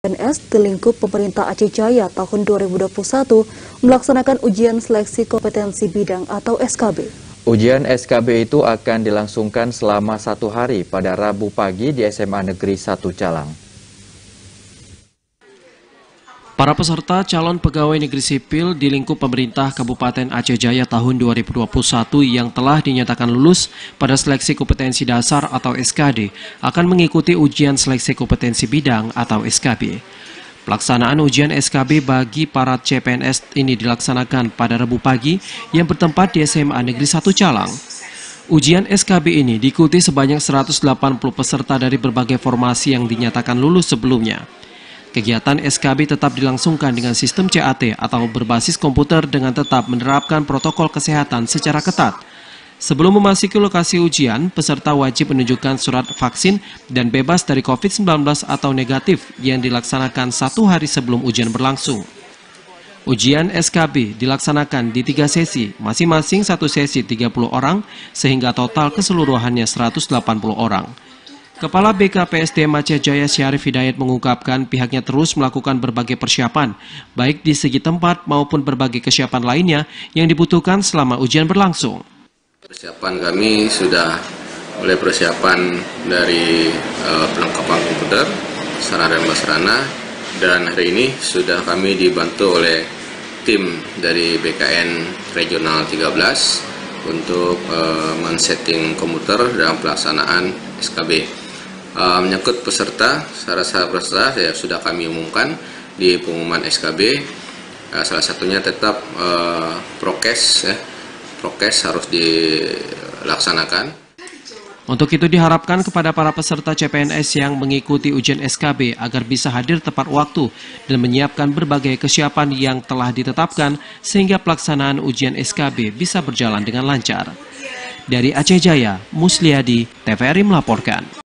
PNS di lingkup pemerintah Aceh Jaya tahun 2021 melaksanakan ujian seleksi kompetensi bidang atau SKB. Ujian SKB itu akan dilangsungkan selama 1 hari pada Rabu pagi di SMA Negeri 1 Calang. Para peserta calon pegawai negeri sipil di lingkup pemerintah Kabupaten Aceh Jaya tahun 2021 yang telah dinyatakan lulus pada seleksi kompetensi dasar atau SKD akan mengikuti ujian seleksi kompetensi bidang atau SKB. Pelaksanaan ujian SKB bagi para CPNS ini dilaksanakan pada Rabu pagi yang bertempat di SMA Negeri 1 Calang. Ujian SKB ini diikuti sebanyak 180 peserta dari berbagai formasi yang dinyatakan lulus sebelumnya. Kegiatan SKB tetap dilangsungkan dengan sistem CAT atau berbasis komputer dengan tetap menerapkan protokol kesehatan secara ketat. Sebelum memasuki lokasi ujian, peserta wajib menunjukkan surat vaksin dan bebas dari COVID-19 atau negatif yang dilaksanakan 1 hari sebelum ujian berlangsung. Ujian SKB dilaksanakan di 3 sesi, masing-masing 1 sesi 30 orang, sehingga total keseluruhannya 180 orang. Kepala BKPSDM Aceh Jaya Syarif Hidayat mengungkapkan pihaknya terus melakukan berbagai persiapan, baik di segi tempat maupun berbagai kesiapan lainnya yang dibutuhkan selama ujian berlangsung. Persiapan kami sudah mulai persiapan dari perlengkapan komputer, sarana dan prasarana, dan hari ini sudah kami dibantu oleh tim dari BKN Regional 13 untuk men-setting komputer dalam pelaksanaan SKB. Menyangkut peserta, syarat-syarat peserta ya sudah kami umumkan di pengumuman SKB. Salah satunya tetap prokes, prokes harus dilaksanakan. Untuk itu diharapkan kepada para peserta CPNS yang mengikuti ujian SKB agar bisa hadir tepat waktu dan menyiapkan berbagai kesiapan yang telah ditetapkan sehingga pelaksanaan ujian SKB bisa berjalan dengan lancar. Dari Aceh Jaya, Musliadi, TVRI melaporkan.